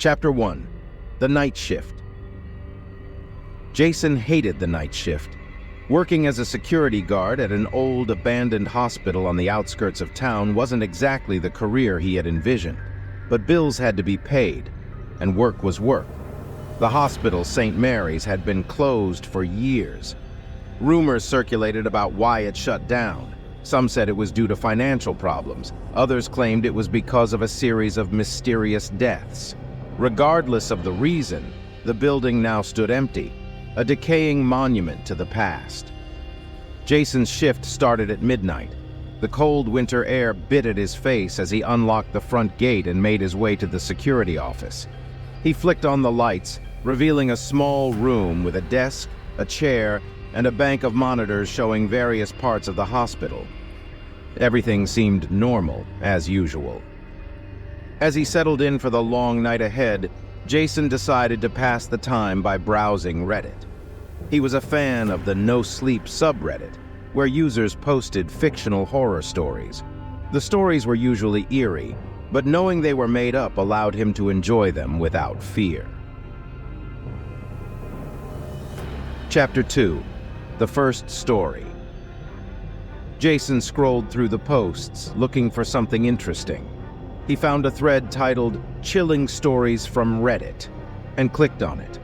Chapter 1. The Night Shift. Jason hated the night shift. Working as a security guard at an old, abandoned hospital on the outskirts of town wasn't exactly the career he had envisioned. But bills had to be paid, and work was work. The hospital, St. Mary's, had been closed for years. Rumors circulated about why it shut down. Some said it was due to financial problems. Others claimed it was because of a series of mysterious deaths. Regardless of the reason, the building now stood empty, a decaying monument to the past. Jason's shift started at midnight. The cold winter air bit at his face as he unlocked the front gate and made his way to the security office. He flicked on the lights, revealing a small room with a desk, a chair, and a bank of monitors showing various parts of the hospital. Everything seemed normal, as usual. As he settled in for the long night ahead, Jason decided to pass the time by browsing Reddit. He was a fan of the NoSleep subreddit, where users posted fictional horror stories. The stories were usually eerie, but knowing they were made up allowed him to enjoy them without fear. Chapter 2. The First Story. Jason scrolled through the posts, looking for something interesting. He found a thread titled "Chilling Stories from Reddit" and clicked on it.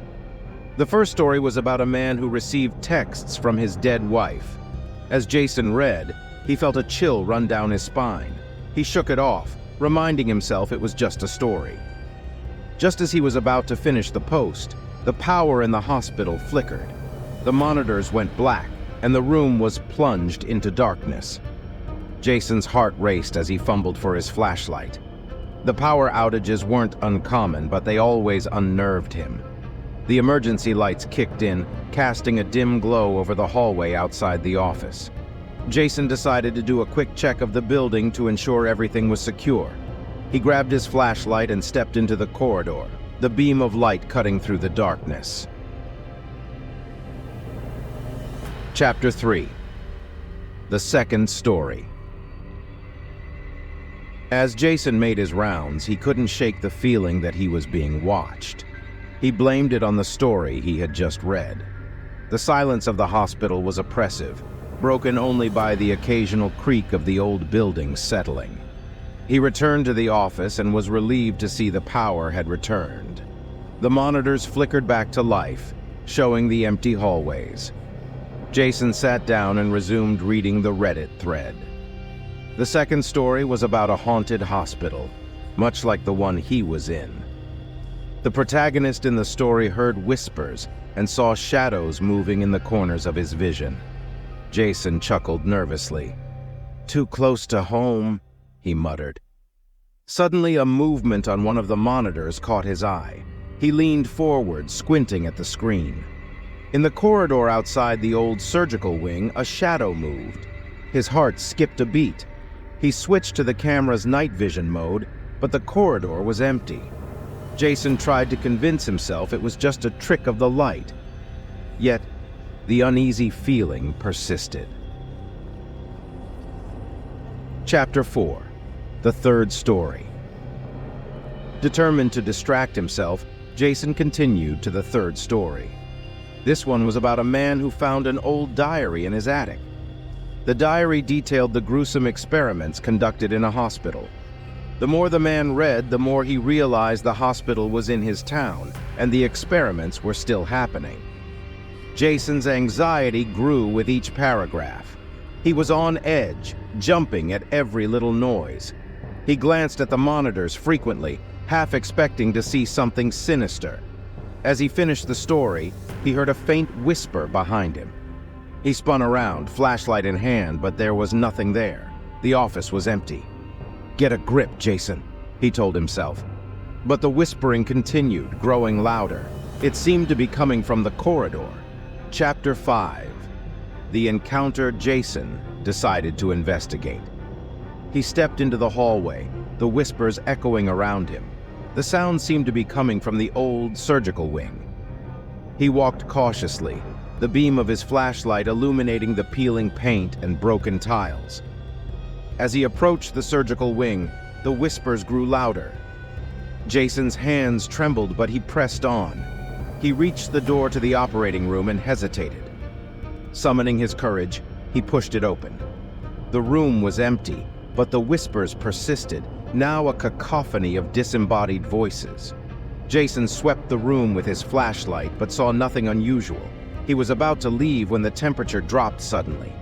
The first story was about a man who received texts from his dead wife. As Jason read, he felt a chill run down his spine. He shook it off, reminding himself it was just a story. Just as he was about to finish the post, the power in the hospital flickered. The monitors went black, and the room was plunged into darkness. Jason's heart raced as he fumbled for his flashlight. The power outages weren't uncommon, but they always unnerved him. The emergency lights kicked in, casting a dim glow over the hallway outside the office. Jason decided to do a quick check of the building to ensure everything was secure. He grabbed his flashlight and stepped into the corridor, the beam of light cutting through the darkness. Chapter 3. The Second Story. As Jason made his rounds, he couldn't shake the feeling that he was being watched. He blamed it on the story he had just read. The silence of the hospital was oppressive, broken only by the occasional creak of the old building settling. He returned to the office and was relieved to see the power had returned. The monitors flickered back to life, showing the empty hallways. Jason sat down and resumed reading the Reddit thread. The second story was about a haunted hospital, much like the one he was in. The protagonist in the story heard whispers and saw shadows moving in the corners of his vision. Jason chuckled nervously. "Too close to home," he muttered. Suddenly, a movement on one of the monitors caught his eye. He leaned forward, squinting at the screen. In the corridor outside the old surgical wing, a shadow moved. His heart skipped a beat. He switched to the camera's night vision mode, but the corridor was empty. Jason tried to convince himself it was just a trick of the light. Yet, the uneasy feeling persisted. Chapter 4. The Third Story. Determined to distract himself, Jason continued to the third story. This one was about a man who found an old diary in his attic. The diary detailed the gruesome experiments conducted in a hospital. The more the man read, the more he realized the hospital was in his town, and the experiments were still happening. Jason's anxiety grew with each paragraph. He was on edge, jumping at every little noise. He glanced at the monitors frequently, half expecting to see something sinister. As he finished the story, he heard a faint whisper behind him. He spun around, flashlight in hand, but there was nothing there. The office was empty. "Get a grip, Jason," he told himself. But the whispering continued, growing louder. It seemed to be coming from the corridor. Chapter 5. The encounter Jason decided to investigate. He stepped into the hallway, the whispers echoing around him. The sound seemed to be coming from the old surgical wing. He walked cautiously, the beam of his flashlight illuminating the peeling paint and broken tiles. As he approached the surgical wing, the whispers grew louder. Jason's hands trembled, but he pressed on. He reached the door to the operating room and hesitated. Summoning his courage, he pushed it open. The room was empty, but the whispers persisted, now a cacophony of disembodied voices. Jason swept the room with his flashlight, but saw nothing unusual. He was about to leave when the temperature dropped suddenly.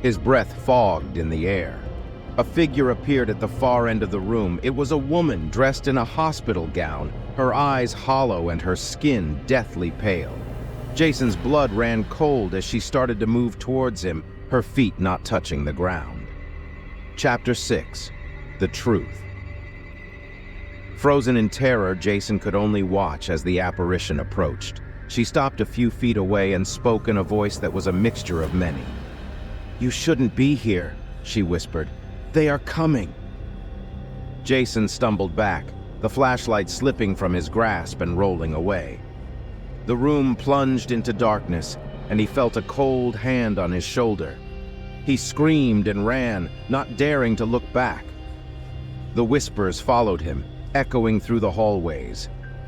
His breath fogged in the air. A figure appeared at the far end of the room. It was a woman dressed in a hospital gown, her eyes hollow and her skin deathly pale. Jason's blood ran cold as she started to move towards him, her feet not touching the ground. Chapter 6. The Truth. Frozen in terror, Jason could only watch as the apparition approached. She stopped a few feet away and spoke in a voice that was a mixture of many. "You shouldn't be here," she whispered. "They are coming." Jason stumbled back, the flashlight slipping from his grasp and rolling away. The room plunged into darkness, and he felt a cold hand on his shoulder. He screamed and ran, not daring to look back. The whispers followed him, echoing through the hallways.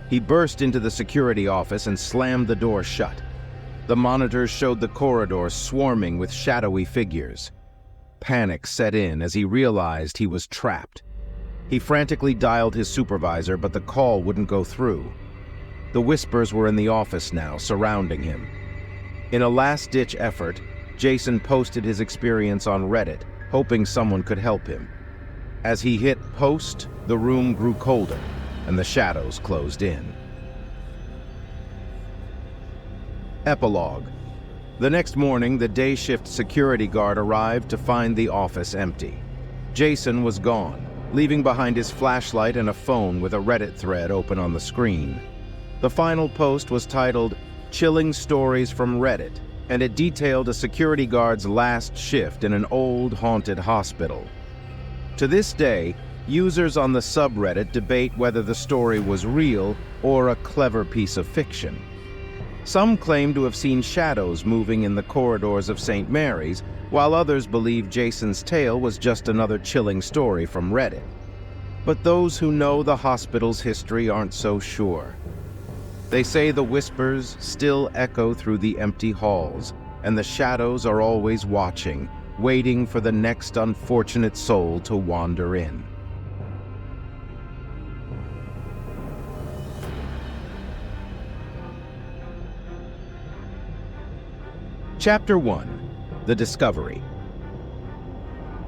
He burst into the security office and slammed the door shut. The monitors showed the corridors swarming with shadowy figures. Panic set in as he realized he was trapped. He frantically dialed his supervisor, but the call wouldn't go through. The whispers were in the office now, surrounding him. In a last-ditch effort, Jason posted his experience on Reddit, hoping someone could help him. As he hit post, the room grew colder, and the shadows closed in. Epilogue. The next morning, the day shift security guard arrived to find the office empty. Jason was gone, leaving behind his flashlight and a phone with a Reddit thread open on the screen. The final post was titled, "Chilling Stories from Reddit," and it detailed a security guard's last shift in an old, haunted hospital. To this day, users on the subreddit debate whether the story was real or a clever piece of fiction. Some claim to have seen shadows moving in the corridors of St. Mary's, while others believe Jason's tale was just another chilling story from Reddit. But those who know the hospital's history aren't so sure. They say the whispers still echo through the empty halls, and the shadows are always watching, waiting for the next unfortunate soul to wander in. Chapter 1. The Discovery.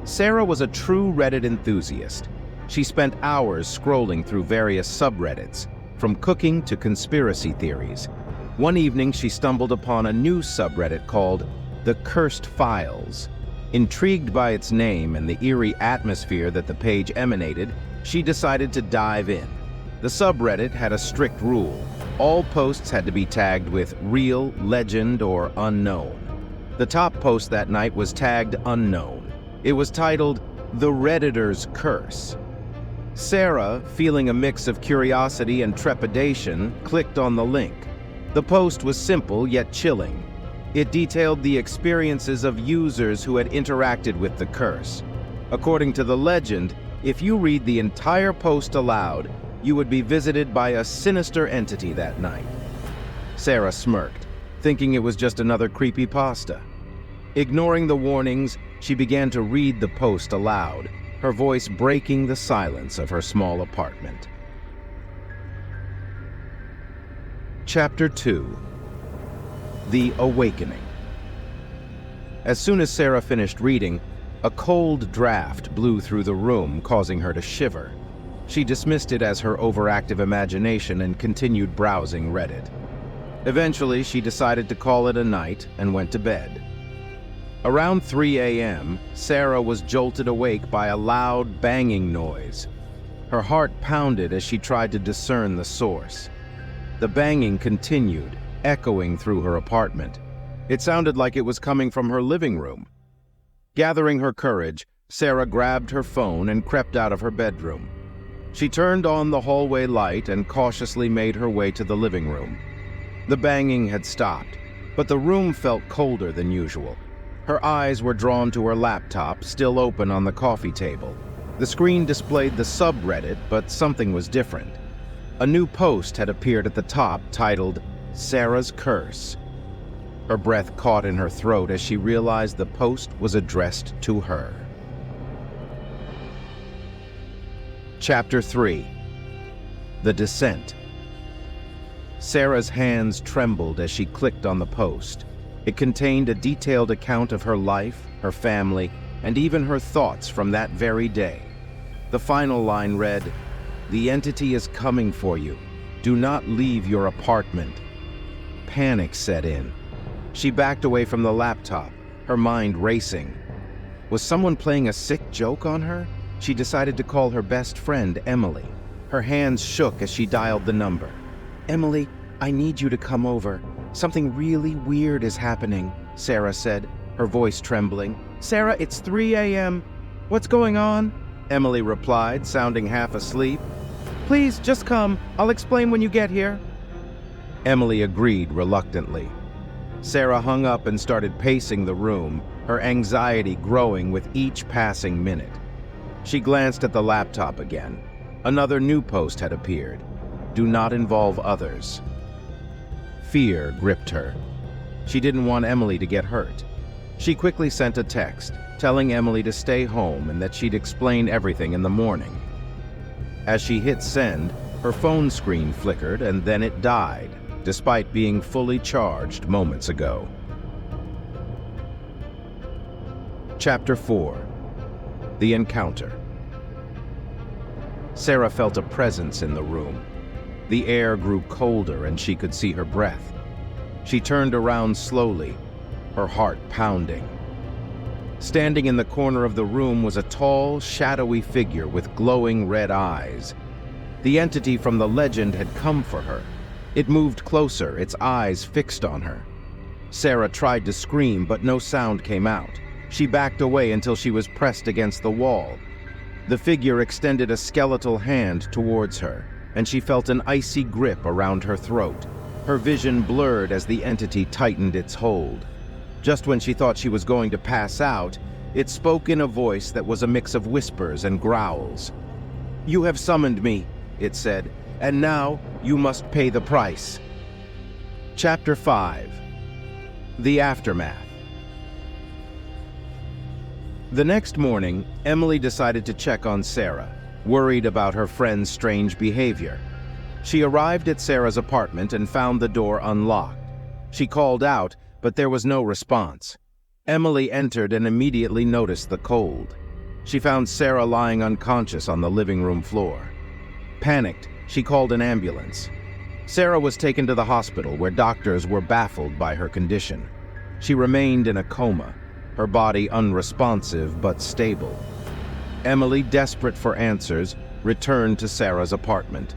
Sarah was a true Reddit enthusiast. She spent hours scrolling through various subreddits, from cooking to conspiracy theories. One evening, she stumbled upon a new subreddit called The Cursed Files. Intrigued by its name and the eerie atmosphere that the page emanated, she decided to dive in. The subreddit had a strict rule. All posts had to be tagged with real, legend, or unknown. The top post that night was tagged unknown. It was titled, "The Redditor's Curse." Sarah, feeling a mix of curiosity and trepidation, clicked on the link. The post was simple yet chilling. It detailed the experiences of users who had interacted with the curse. According to the legend, if you read the entire post aloud, you would be visited by a sinister entity that night. Sarah smirked, thinking it was just another creepypasta. Ignoring the warnings, she began to read the post aloud, her voice breaking the silence of her small apartment. Chapter 2. The Awakening. As soon as Sarah finished reading, a cold draft blew through the room, causing her to shiver. She dismissed it as her overactive imagination and continued browsing Reddit. Eventually, she decided to call it a night and went to bed. Around 3 a.m., Sarah was jolted awake by a loud banging noise. Her heart pounded as she tried to discern the source. The banging continued, echoing through her apartment. It sounded like it was coming from her living room. Gathering her courage, Sarah grabbed her phone and crept out of her bedroom. She turned on the hallway light and cautiously made her way to the living room. The banging had stopped, but the room felt colder than usual. Her eyes were drawn to her laptop, still open on the coffee table. The screen displayed the subreddit, but something was different. A new post had appeared at the top titled, "Sarah's Curse." Her breath caught in her throat as she realized the post was addressed to her. Chapter 3. The Descent. Sarah's hands trembled as she clicked on the post. It contained a detailed account of her life, her family, and even her thoughts from that very day. The final line read, "The entity is coming for you. Do not leave your apartment." Panic set in. She backed away from the laptop, her mind racing. Was someone playing a sick joke on her? She decided to call her best friend, Emily. Her hands shook as she dialed the number. "Emily, I need you to come over. Something really weird is happening," Sarah said, her voice trembling. "Sarah, it's 3 a.m. What's going on?" Emily replied, sounding half asleep. "Please, just come. I'll explain when you get here." Emily agreed reluctantly. Sarah hung up and started pacing the room, her anxiety growing with each passing minute. She glanced at the laptop again. Another new post had appeared. "Do not involve others." Fear gripped her. She didn't want Emily to get hurt. She quickly sent a text, telling Emily to stay home and that she'd explain everything in the morning. As she hit send, her phone screen flickered and then it died, despite being fully charged moments ago. Chapter 4. The Encounter. Sarah felt a presence in the room. The air grew colder and she could see her breath. She turned around slowly, her heart pounding. Standing in the corner of the room was a tall, shadowy figure with glowing red eyes. The entity from the legend had come for her. It moved closer, its eyes fixed on her. Sarah tried to scream, but no sound came out. She backed away until she was pressed against the wall. The figure extended a skeletal hand towards her, and she felt an icy grip around her throat. Her vision blurred as the entity tightened its hold. Just when she thought she was going to pass out, it spoke in a voice that was a mix of whispers and growls. "You have summoned me," it said, "and now you must pay the price." Chapter 5. The Aftermath. The next morning, Emily decided to check on Sarah, worried about her friend's strange behavior. She arrived at Sarah's apartment and found the door unlocked. She called out, but there was no response. Emily entered and immediately noticed the cold. She found Sarah lying unconscious on the living room floor. Panicked, she called an ambulance. Sarah was taken to the hospital where doctors were baffled by her condition. She remained in a coma, her body unresponsive but stable. Emily, desperate for answers, returned to Sarah's apartment.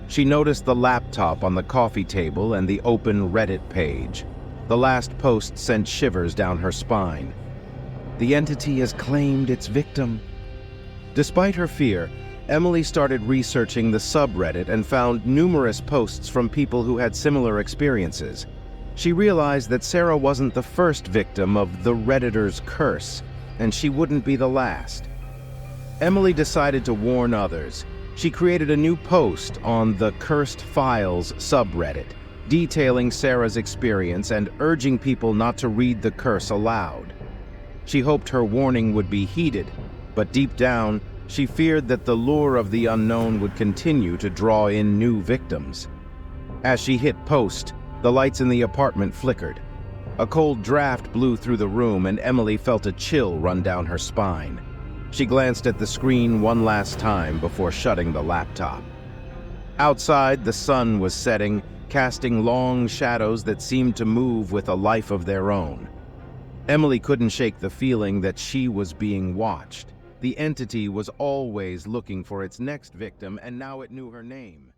She noticed the laptop on the coffee table and the open Reddit page. The last post sent shivers down her spine. The entity has claimed its victim. Despite her fear, Emily started researching the subreddit and found numerous posts from people who had similar experiences. She realized that Sarah wasn't the first victim of the Redditor's curse, and she wouldn't be the last. Emily decided to warn others. She created a new post on the Cursed Files subreddit, detailing Sarah's experience and urging people not to read the curse aloud. She hoped her warning would be heeded, but deep down, she feared that the lure of the unknown would continue to draw in new victims. As she hit post, the lights in the apartment flickered. A cold draft blew through the room and Emily felt a chill run down her spine. She glanced at the screen one last time before shutting the laptop. Outside, the sun was setting, casting long shadows that seemed to move with a life of their own. Emily couldn't shake the feeling that she was being watched. The entity was always looking for its next victim, and now it knew her name.